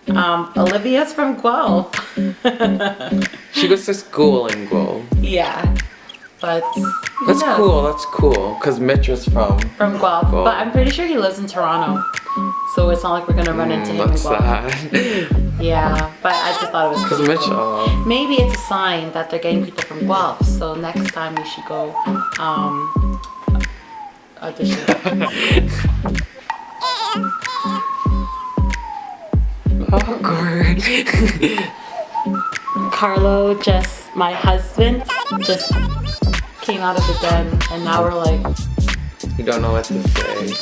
Olivia's from Guelph. She goes to school in Guelph. Yeah, but That's cool. That's cool. Cause Mitch was from Guelph, but I'm pretty sure he lives in Toronto. So it's not like we're gonna run into him in That's Guelph. sad. Yeah, but I just thought it was Cause cool. Mitch. Maybe it's a sign that they're getting people from Guelph. So next time we should go audition. Awkward. Carlo, my husband, just came out of the den, and now we're like, You don't know what to say.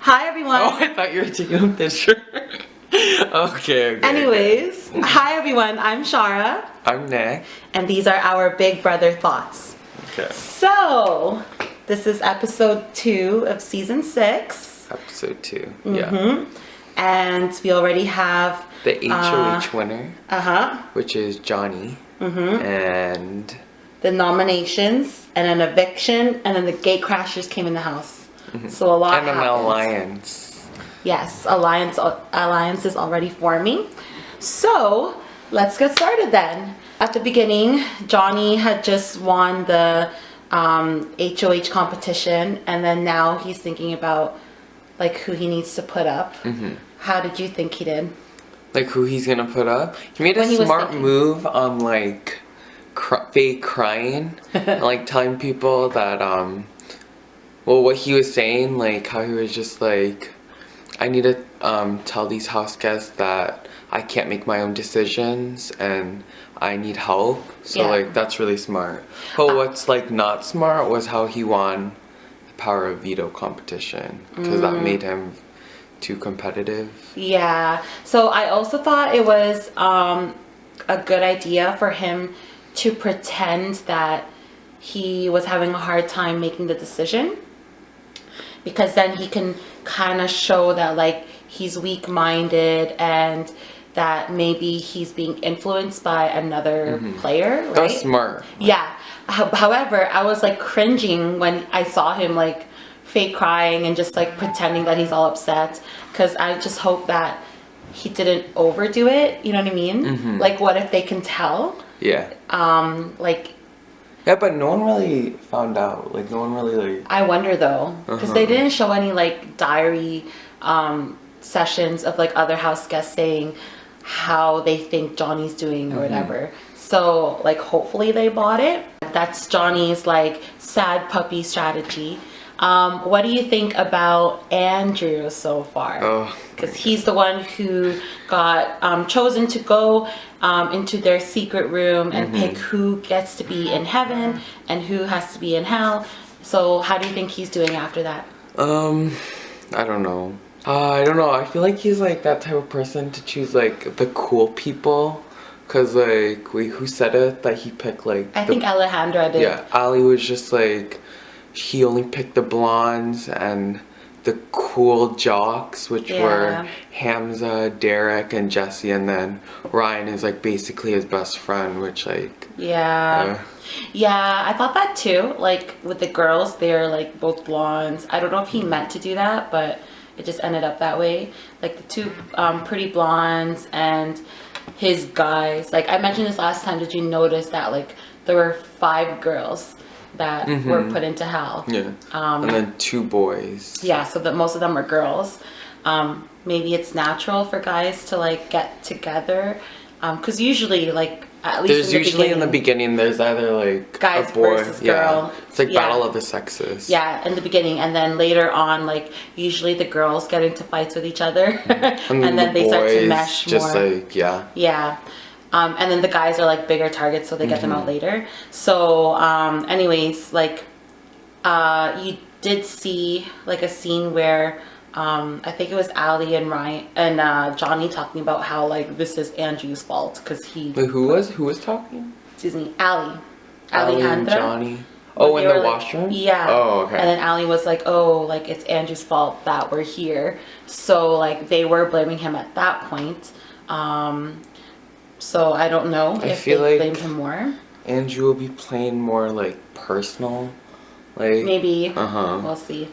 hi everyone. Oh, I thought you were taking a picture. Okay. Anyways, hi everyone, I'm Shara, I'm Nick. and these are our Big Brother thoughts. Okay. So, this is episode 2 of season 6. Episode 2. Yeah. And we already have The HOH winner, which is Johnny, and the nominations and an eviction, and then the gate crashers came in the house. So a lot and an happened. alliance. Yes, alliance is already forming. So let's get started then. At the beginning, Johnny had just won the HOH competition, and then now he's thinking about like who he needs to put up. How did you think he did? Like who he's gonna put up? He made When he a was smart thinking. move on like fake crying, and, like telling people that well, what he was saying, like how he was just like, I need to tell these house guests that I can't make my own decisions and I need help. So like that's really smart. But what's like not smart was how he won the power of veto competition, because that made him too competitive. Yeah. So I also thought it was a good idea for him to pretend that he was having a hard time making the decision, because then he can kind of show that like he's weak-minded and that maybe he's being influenced by another player, right? That's smart. Yeah. However, I was like cringing when I saw him like fake crying and just like pretending that he's all upset, because I just hope that he didn't overdo it, you know what I mean? Like what if they can tell? Yeah. Like, yeah, but no one really found out. Like no one really like. I wonder though, because they didn't show any like diary sessions of like other house guests saying how they think Johnny's doing or whatever. So like hopefully they bought it. That's Johnny's like sad puppy strategy. What do you think about Andrew so far? Oh. Because he's the one who got chosen to go into their secret room and pick who gets to be in heaven and who has to be in hell. So how do you think he's doing after that? I don't know. I don't know. I feel like he's like that type of person to choose like the cool people. Cause like, wait, who said it? That he picked like. I think Alejandra did. Yeah, Ali was just like, he only picked the blondes and the cool jocks, which were Hamza, Derek, and Jesse, and then Ryan is like basically his best friend, which like. Yeah, I thought that too. Like with the girls, they're like both blondes. I don't know if he meant to do that, but it just ended up that way. Like the two pretty blondes and his guys. Like I mentioned this last time, did you notice that like there were 5 girls that were put into hell? Yeah. And then 2 boys. Yeah, so that most of them were girls. Maybe it's natural for guys to like get together, because usually like at least in the beginning there's either like guys a boy versus girl. It's like battle of the sexes. Yeah, in the beginning, and then later on, like usually the girls get into fights with each other, and then they start to mesh just more. Like Yeah. And then the guys are like bigger targets, so they get them out later. So, anyways, like, you did see like a scene where I think it was Ali and Ryan and Johnny talking about how like this is Andrew's fault because he. Wait, who was talking? Excuse me, Ali and Johnny. Oh, in the washroom? Yeah. Oh, okay. And then Ali was like, oh, like it's Andrew's fault that we're here. So like they were blaming him at that point. So I don't know if they blamed him more. Andrew will be playing more like personal Like Maybe. We'll see.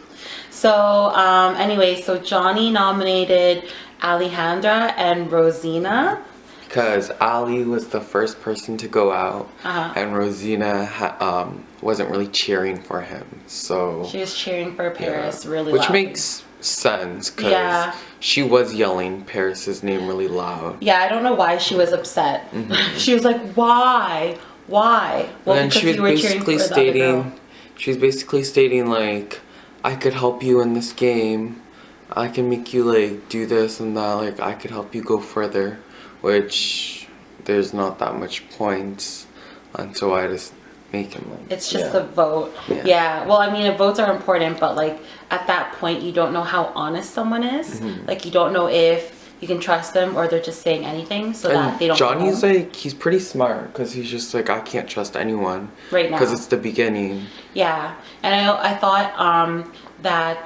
So, anyway, so Johnny nominated Alejandra and Rozina. Because Ali was the first person to go out, Uh-huh. and Rozina wasn't really cheering for him. So She was cheering for Paris really which loudly. makes sense because Yeah. she was yelling Paris's name really loud. Yeah, I don't know why she was upset. She was like, "Why? Why?" Well, And then she was basically stating like, I could help you in this game. I can make you like do this and that. Like I could help you go further, which there's not that much points, and so I just make him like. It's just a vote. Yeah. Well, I mean, votes are important, but like at that point, you don't know how honest someone is. Like you don't know if you can trust them or they're just saying anything so that they don't. Johnny's like, he's pretty smart because he's just like, I can't trust anyone right now because it's the beginning. Yeah, and I thought that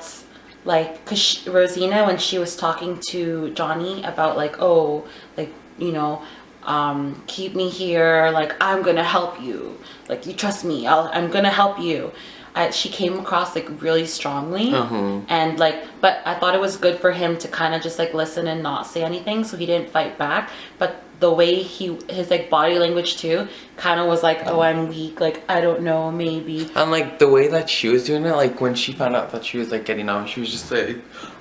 like because Rosina, when she was talking to Johnny about like, oh, like, you know, keep me here, like I'm gonna help you, like you trust me, I'm gonna help you. She came across like really strongly, and like, but I thought it was good for him to kind of just like listen and not say anything, so he didn't fight back. But the way his like body language too kind of was like, oh, I'm weak, like I don't know, maybe. And like the way that she was doing it, like when she found out that she was like getting out, she was just like,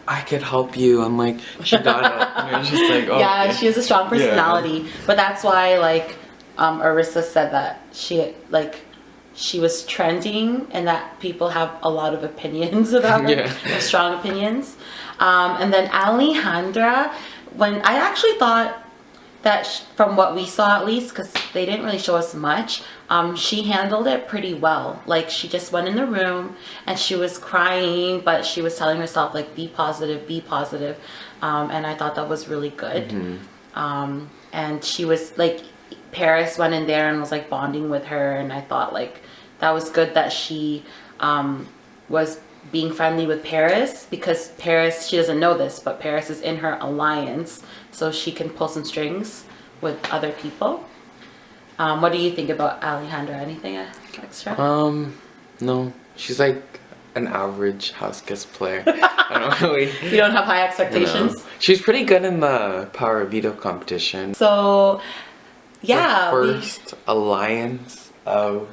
I could help you. I'm like, she got it. And it was just like, oh, yeah, okay. she has a strong personality, but that's why like Arissa said that she was trending and that people have a lot of opinions about her, strong opinions. And then Alejandra, when I actually thought that from what we saw at least, because they didn't really show us much, she handled it pretty well. Like she just went in the room and she was crying, but she was telling herself like, be positive, be positive. And I thought that was really good. And she was like, Paris went in there and was like bonding with her, and I thought like that was good that she was being friendly with Paris, because Paris, she doesn't know this, but Paris is in her alliance, so she can pull some strings with other people. What do you think about Alejandra? Anything extra? No, she's like an average house guest player. I don't really. You don't have high expectations? No. She's pretty good in the power veto competition. So yeah, the first alliance of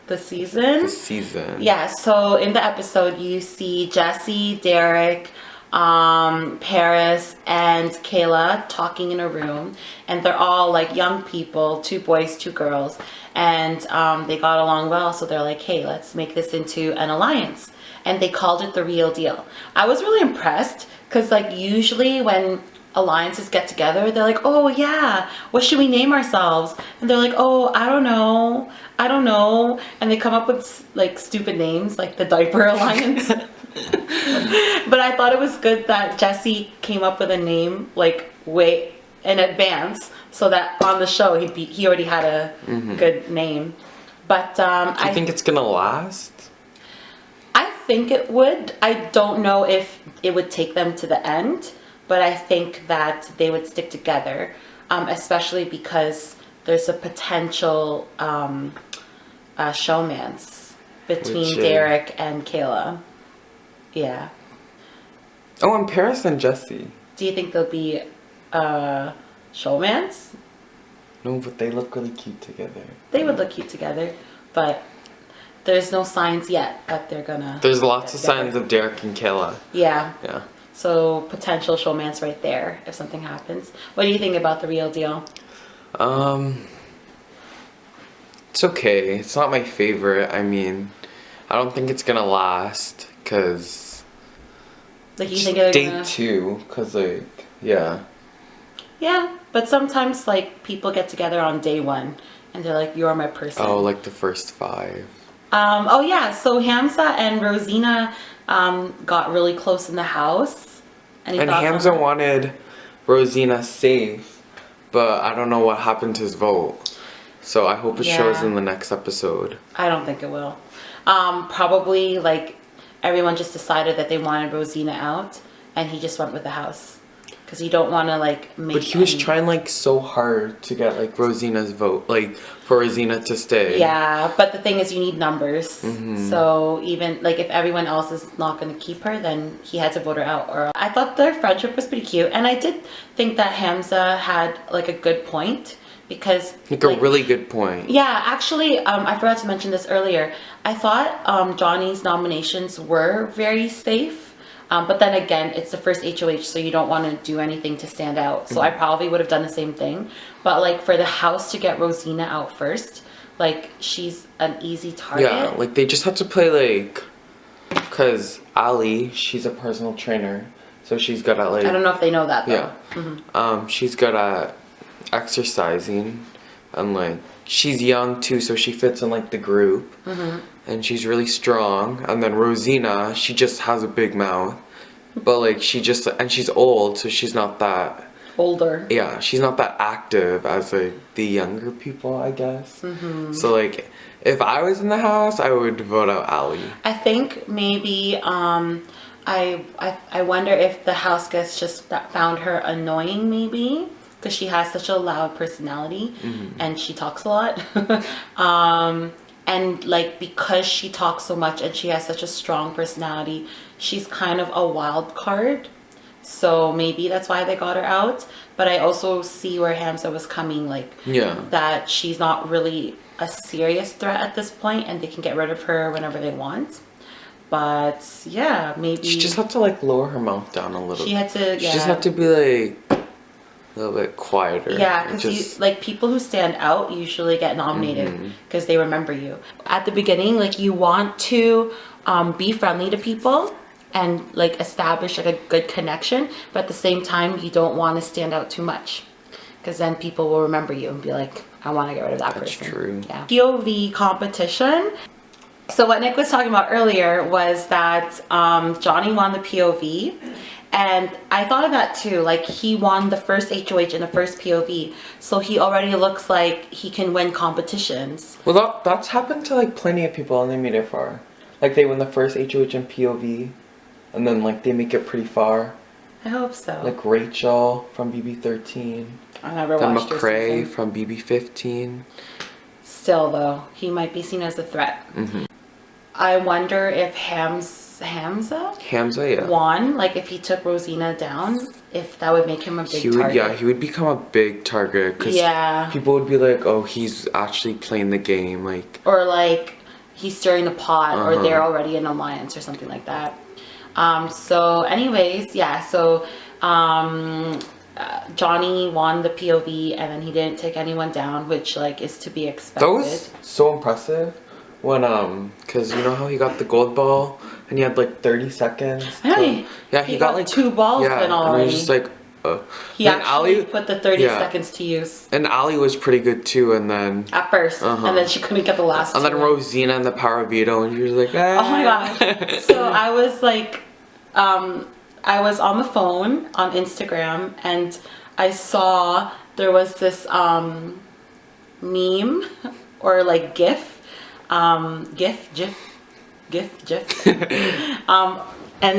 the season. Yeah, so in the episode you see Jesse, Derek, Paris, and Kayla talking in a room, and they're all like young people, 2 boys, 2 girls, and they got along well, so they're like, hey, let's make this into an alliance, and they called it The Real Deal. I was really impressed because like usually when alliances get together, they're like, oh yeah, what should we name ourselves? And they're like, oh, I don't know, and they come up with like stupid names like the Diaper Alliance. But I thought it was good that Jesse came up with a name like way in advance, so that on the show he already had a good name. But do you think it's gonna last? I think it would. I don't know if it would take them to the end, but I think that they would stick together, especially because there's a potential showmance between Derek and Kayla. Yeah. Oh, and Paris and Jesse. Do you think there'll be showmance? No, but they look really cute together. They would look cute together, but there's no signs yet that they're gonna. There's lots of signs of Derek and Kayla. Yeah. Yeah. So potential showmance right there if something happens. What do you think about The Real Deal? It's okay. It's not my favorite. I mean, I don't think it's gonna last because like you think it's day 2, because like yeah, but sometimes like people get together on day 1 and they're like, you're my person. Oh, like the first 5. Oh yeah, so Hamza and Rozina got really close in the house. And Hamza wanted Rozina safe, but I don't know what happened to his vote. So I hope it shows in the next episode. I don't think it will. Probably like everyone just decided that they wanted Rozina out, and he just went with the house because you don't want to like make. But he was trying like so hard to get like Rosina's vote, like for Rozina to stay. Yeah, but the thing is, you need numbers. Mm-hmm. So even like if everyone else is not going to keep her, then he had to vote her out. Or I thought their friendship was pretty cute, and I did think that Hamza had like a good point because Like a really good point. Yeah, actually, I forgot to mention this earlier. I thought Johnny's nominations were very safe. But then again, it's the first HOH, so you don't want to do anything to stand out. So I probably would have done the same thing. But like for the house to get Rozina out first, like she's an easy target. Yeah, like they just have to play like, cause Ali, she's a personal trainer, so she's good at like. I don't know if they know that though. Yeah. Mm-hmm. She's good at exercising, and like she's young too, so she fits in like the group. Mm-hmm. And she's really strong. And then Rozina, she just has a big mouth. But like and she's old, so she's not that Older. Yeah, she's not that active as like the younger people, I guess. Mm-hmm. So like if I was in the house, I would vote out Ali. I think maybe I wonder if the house guests just found her annoying maybe because she has such a loud personality and she talks a lot. And like because she talks so much and she has such a strong personality, she's kind of a wild card. So maybe that's why they got her out. But I also see where Hamza was coming, like that she's not really a serious threat at this point and they can get rid of her whenever they want. But yeah, maybe She just had to like lower her mouth down a little. She had to She just had to be like a little bit quieter. Yeah, because like people who stand out usually get nominated because they remember you. At the beginning, like you want to be friendly to people and like establish like a good connection, but at the same time, you don't want to stand out too much because then people will remember you and be like, I want to get rid of that person. That's true. Yeah. POV competition. So what Nick was talking about earlier was that Johnny won the POV. And I thought of that too, like he won the first HOH and the first POV, so he already looks like he can win competitions. Well, that's happened to like plenty of people and they made it far. Like they win the first HOH and POV, and then like they make it pretty far. I hope so. Like Rachel from BB13. I never then watched her McCrae season. from BB15. Still though, he might be seen as a threat. I wonder if Hamza yeah. won, like if he took Rozina down, if that would make him a big target. Yeah, he would become a big target because people would be like, oh, he's actually playing the game, like. Or like he's stirring the pot, or they're already in alliance or something like that. So anyways, yeah, so Johnny won the POV and then he didn't take anyone down, which like is to be expected. That was so impressive when because you know how he got the gold ball and he had like 30 seconds. Yeah, he got like 2 balls in already. And it was just like he actually put the 30 seconds to use. And Ali was pretty good too, and then at first, and then she couldn't get the last. And then Rozina and the power veto, and she was like, oh my god. So I was like, I was on the phone on Instagram and I saw there was this meme or like GIF, and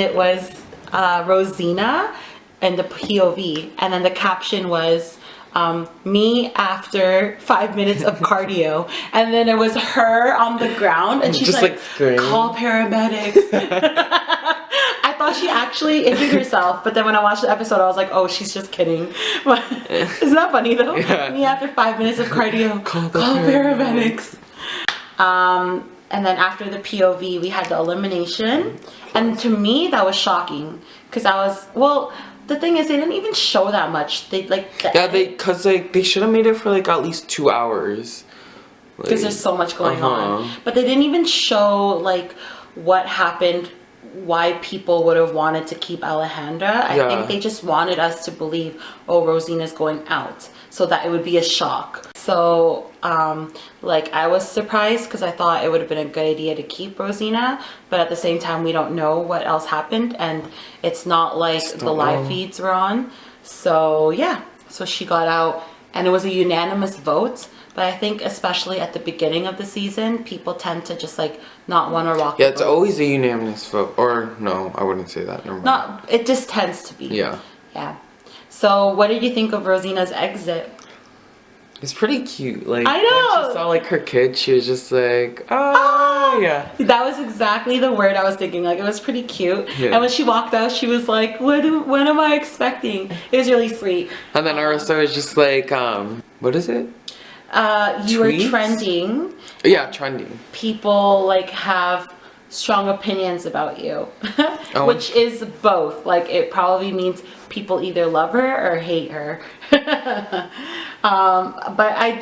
it was Rozina and the POV, and then the caption was me after 5 minutes of cardio, and then it was her on the ground and she's just like call paramedics. I thought she actually injured herself, but then when I watched the episode I was like, oh, she's just kidding. But isn't that funny though? Me after 5 minutes of cardio, call paramedics. And then after the POV we had the elimination, and to me that was shocking because I was, well, the thing is they didn't even show that much. They like because they should have made it for like at least 2 hours because there's so much going on, but they didn't even show like what happened, why people would have wanted to keep Alejandra. I think they just wanted us to believe, oh, Rozina's going out, so that it would be a shock. So like I was surprised because I thought it would have been a good idea to keep Rozina, but at the same time we don't know what else happened and it's not like the live feeds were on. So yeah, so she got out and it was a unanimous vote. But I think especially at the beginning of the season, people tend to just like not want to rock. Yeah, it's always a unanimous vote. Or no, I wouldn't say that. Never mind. Not, it just tends to be. Yeah. Yeah. So what did you think of Rosina's exit? It's pretty cute. Like, I know. when she saw like her kid, she was just like, ah, yeah. That was exactly the word I was thinking. Like, it was pretty cute. Yeah. And when she walked out, she was like, what am I expecting? It was really sweet. And then Arisa was just like, what is it? You were Tweets? trending. Yeah, trending. People like have strong opinions about you, Oh. which is both. Like, it probably means people either love her or hate her. But I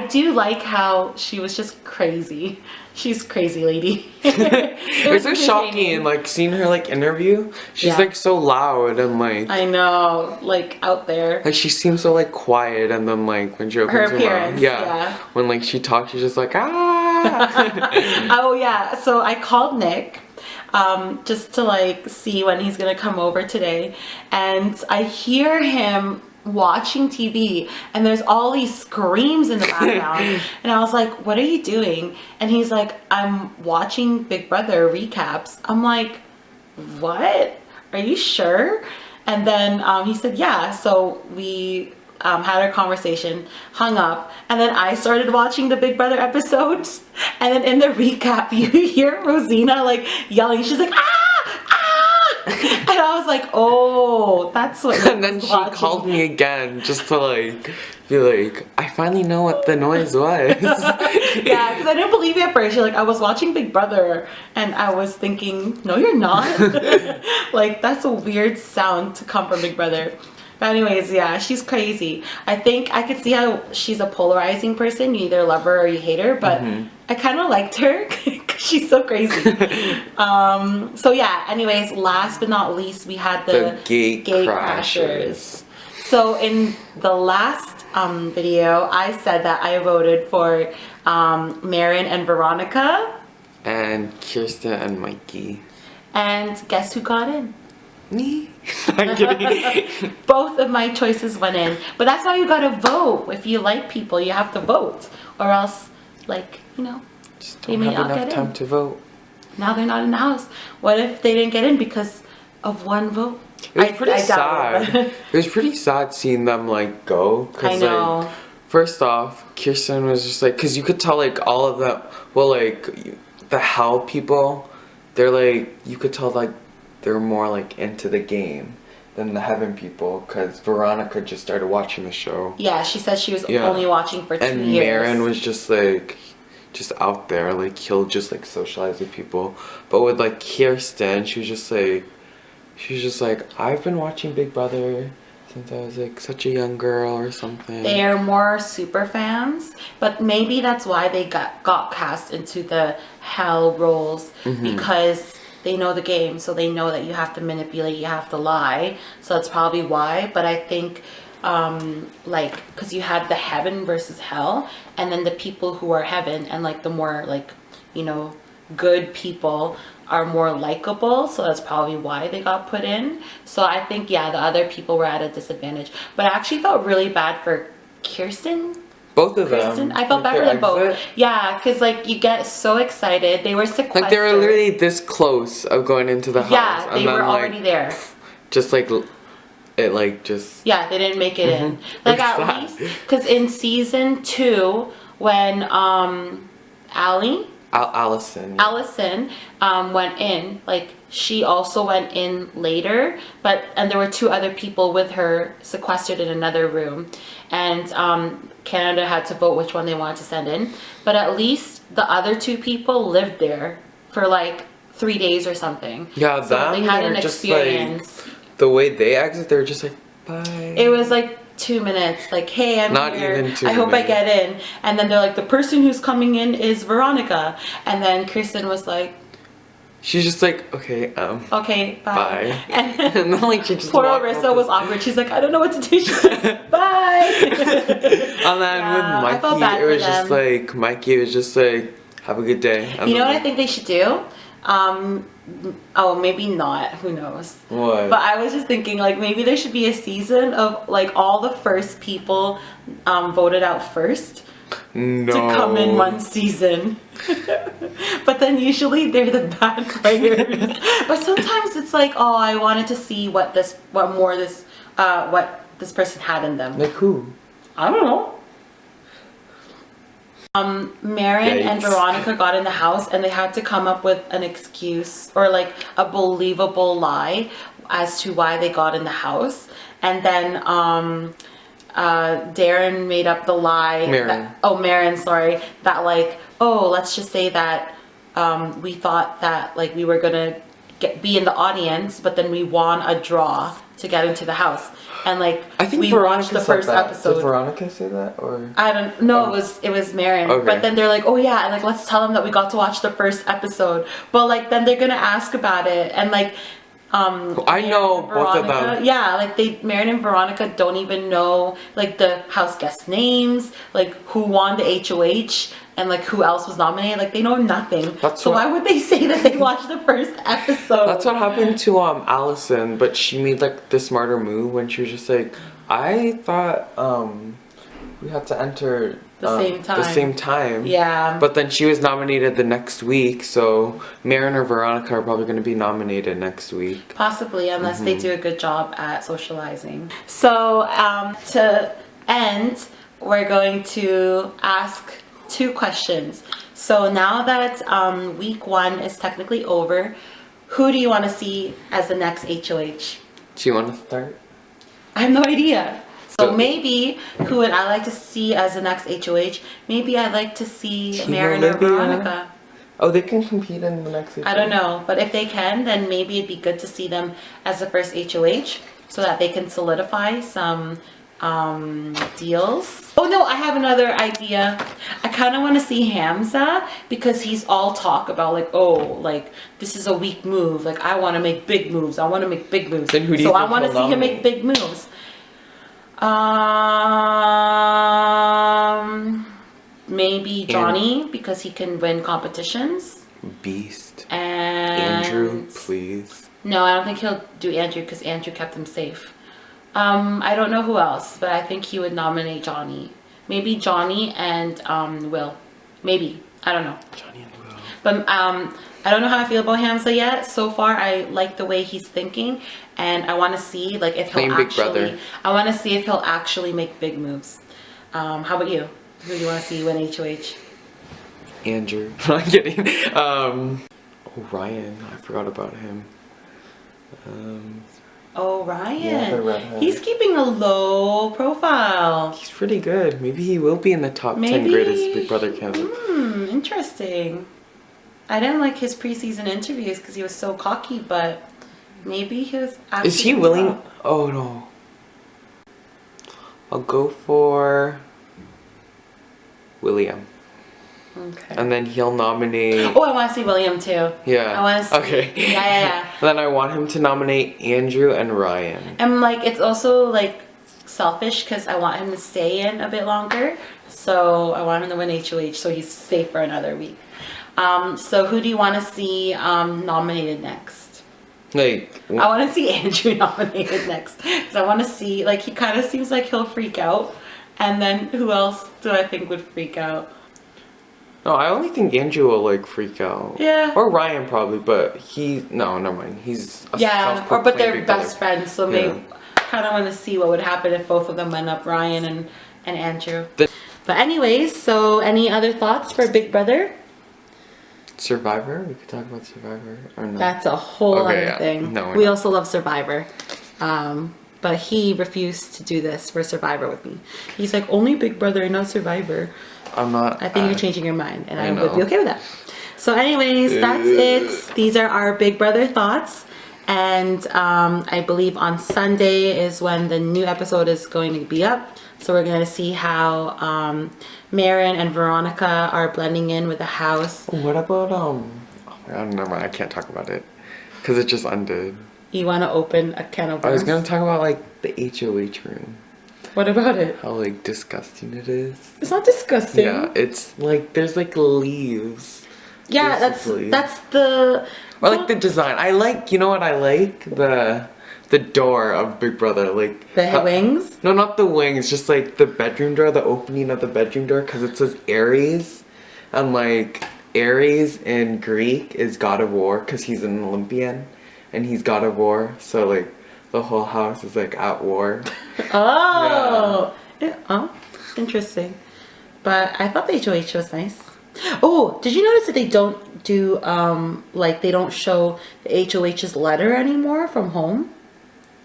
do like how she was just crazy. She's crazy lady. It was so shocking, like seeing her like interview. She's Yeah. like so loud and like I know, like out there. like she seems so like quiet, and then like when she opens her mouth, appearance, yeah. when like she talks, she's just like ah. Oh yeah, so I called Nick just to like see when he's gonna come over today, and I hear him watching TV and there's all these screams in the background and I was like, what are you doing? And he's like, I'm watching Big Brother recaps. I'm like, what? Are you sure? And then he said, yeah. So we had our conversation, hung up, and then I started watching the Big Brother episodes. And then in the recap, you hear Rozina like yelling. She's like, ah! And I was like, oh, that's what. And then she called me again just to like be like, I finally know what the noise was. Yeah, because I didn't believe it at first. You're like, I was watching Big Brother and I was thinking, no, you're not. Like, that's a weird sound to come from Big Brother. But anyways, yeah, she's crazy. I think I could see how she's a polarizing person. You either love her or you hate her, but I kind of liked her because she's so crazy. So yeah, anyways, last but not least, we had the gate gate crashers. So in the last video, I said that I voted for Marin and Veronica. And Kirsten and Mikey. And guess who got in? Me? I'm kidding. Both of my choices went in. But that's why you gotta vote. If you like people, you have to vote. Or else, like, you know, Just they don't may have not enough get time in. to vote. Now they're not in the house. What if they didn't get in because of one vote? It was pretty doubt sad. it. It was pretty sad seeing them like go. I know. Like, first off, Kirsten was just like, cause you could tell like all of them. Well, like the Hell people, they're like you could tell like they're more like into the game than the Heaven people. Cause Veronica just started watching the show. Yeah, she said she was Yeah. only watching for 2 And years. Marin was just like, just out there, like he'll just like socialize with people. But with like Kirsten, she was just like, I've been watching Big Brother since I was like such a young girl or something. They are more super fans, but maybe that's why they got cast into the Hell roles because they know the game, so they know that you have to manipulate, you have to lie. So that's probably why. But I think like, because you had the Heaven versus Hell, and then the people who are Heaven and like the more like, you know, good people are more likable, so that's probably why they got put in. So I think, yeah, the other people were at a disadvantage. But I actually felt really bad for Kirsten. Both of them. I felt Like, bad for their them both. exit. Yeah, because like you get so excited. They were sequestered. Like they were literally this close of going into the house. Yeah, and they then, were like, already there. Just like it like just Yeah, they didn't make it in. Like It's at sad. least, because in season 2, when Allison went in, like she also went in later, and there were 2 other people with her sequestered in another room, and Canada had to vote which one they wanted to send in. But at least the other 2 people lived there for like 3 days or something. Yeah, so them, they had they an were just, experience. the way they exit, they were just like bye. It was like 2 minutes, like, hey, I'm Not here. even 2 I hope I minutes. get in. And then they're like, the person who's coming in is Veronica. And then Kirsten was like, She's just like, okay, okay, bye. bye. And And then like she just poor walked Arisa out was this- awkward. She's like, I don't know what to do. She's like, bye. And then Yeah, I felt with bad Mikey, it for was just them. like Mikey was just like, have a good day. And You know then, what I like, think they should do? Oh, maybe not. Who knows? What? But I was just thinking, like, maybe there should be a season of, like, all the first people voted out first No. to come in one season. But then usually they're the bad players. But sometimes it's like, oh, I wanted to see what this person had in them. Like who? I don't know. Marin and Yikes. Veronica got in the house and they had to come up with an excuse or like a believable lie as to why they got in the house. And then Darren made up the lie. Marin, sorry. That like, oh, let's just say that we thought that like we were gonna be in the audience, but then we won a draw to get into the house. And like I think we Veronica watched the said first that. episode. Did Veronica say that or? I don't know. It was Marin. Okay. But then they're like, oh yeah, and like let's tell them that we got to watch the first episode. But like then they're gonna ask about it and like. I know both of them. Yeah, like Marin and Veronica don't even know like the house guest names, like who won the HOH, and like who else was nominated. Like they know nothing. Why would they say that they watched the first episode? That's what happened to Allison, but she made like the smarter move when she was just like, I thought we had to enter the same time. Yeah. But then she was nominated the next week, so Marin or Veronica are probably going to be nominated next week. Possibly, unless they do a good job at socializing. So to end, we're going to ask 2 questions. So now that week 1 is technically over, who do you want to see as the next HOH? Do you want to start? I have no idea. So maybe who would I like to see as the next HOH? Maybe I'd like to see Marin or Veronica. Oh, they can compete in the next HOH. I don't know, but if they can, then maybe it'd be good to see them as the first HOH so that they can solidify some deals. Oh no, I have another idea. I kind of want to see Hamza because he's all talk about like, oh, like this is a weak move. Like I want to make big moves. I want to make big moves. Then who do you so think I want to see him make big moves. Maybe Johnny because he can win competitions. Beast. And Andrew, please. No, I don't think he'll do Andrew because Andrew kept him safe. I don't know who else, but I think he would nominate Johnny. Maybe Johnny and Will. Maybe. I don't know. Johnny and Will. But I don't know how I feel about Hamza yet. So far, I like the way he's thinking, and I want to see like if he'll actually. I want to see if he'll actually make big moves. How about you? Who do you want to see win HOH? Andrew. I'm kidding. Ryan. I forgot about him. Oh, Ryan. Yeah, the redhead. He's keeping a low profile. He's pretty good. Maybe he will be in the top 10 greatest Big Brother candidates. Interesting. I didn't like his preseason interviews because he was so cocky, but maybe he was actually... Is he willing? Oh, no. I'll go for William. Okay. And then he'll nominate... Oh, I want to see William too. Yeah. I want to see... Okay. Yeah. Then I want him to nominate Andrew and Ryan. And like, it's also like selfish because I want him to stay in a bit longer. So I want him to win HOH so he's safe for another week. So who do you want to see nominated next? Like... I want to see Andrew nominated next. Because I want to see, like, he kind of seems like he'll freak out. And then who else do I think would freak out? No, I only think Andrew will like freak out. Yeah. Or Ryan probably, but no, never mind. He's a but they're best friends, so yeah. maybe I kind of want to see what would happen if both of them went up, Ryan and Andrew. But anyways, so any other thoughts for Big Brother? Survivor? We could talk about Survivor or no? That's a whole other thing. No, we also love Survivor. But he refused to do this for Survivor with me. He's like, only Big Brother, not Survivor. I'm not. I think you're changing your mind, and I would be okay with that. So anyways, that's it. These are our Big Brother thoughts. And I believe on Sunday is when the new episode is going to be up. So we're going to see how Marin and Veronica are blending in with the house. What about, oh my god, never mind. I can't talk about it. Because it just ended. You want to open a can of worms? I was going to talk about, like, the HOH room. What about it? How, like, disgusting it is. It's not disgusting. Yeah, it's, like, there's, like, leaves. Yeah, basically. that's the... Or, like, the design. I like, you know what I like? The door of Big Brother, like... The wings? No, not the wings, just, like, the bedroom door, the opening of the bedroom door, because it says Aries. And, like, Aries in Greek is God of War, because he's an Olympian. And he's God of War, so, like... the whole house is like at war. Oh, oh, interesting. But I thought the HOH was nice. Oh, did you notice that they don't do like they don't show the HOH's letter anymore from home?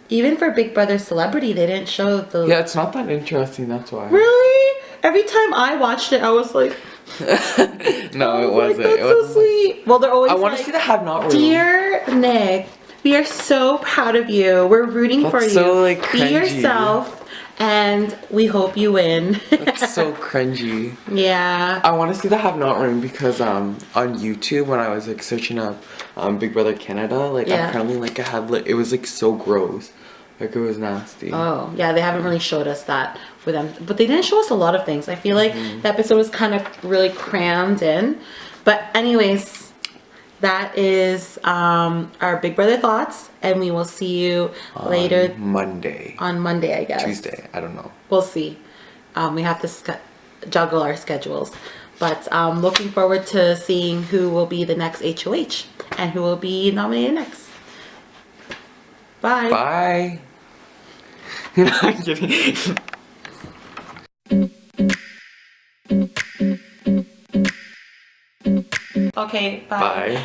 Even for Big Brother Celebrity, they didn't show the. Yeah, it's not that interesting. That's why. Really? Every time I watched it, I was like, No, it wasn't. That's It wasn't. so sweet. Well, they're always. I want to like, see the have not room. Dear Nick, we are so proud of you. We're rooting for you. so, like, Be cringy. yourself, and we hope you win. It's so cringy. Yeah. I want to see the have not room because on YouTube when I was like searching up Big Brother Canada, like Yeah. apparently like it had like it was like so gross, like it was nasty. Oh, yeah, they haven't really showed us that with them. But they didn't show us a lot of things. I feel like the episode was kind of really crammed in. But anyways, that is our Big Brother thoughts. And we will see you later. Monday. On Monday, I guess. Tuesday. I don't know. We'll see. We have to juggle our schedules. But looking forward to seeing who will be the next HOH. And who will be nominated next. Bye. Bye. I'm kidding. Okay, bye. Bye.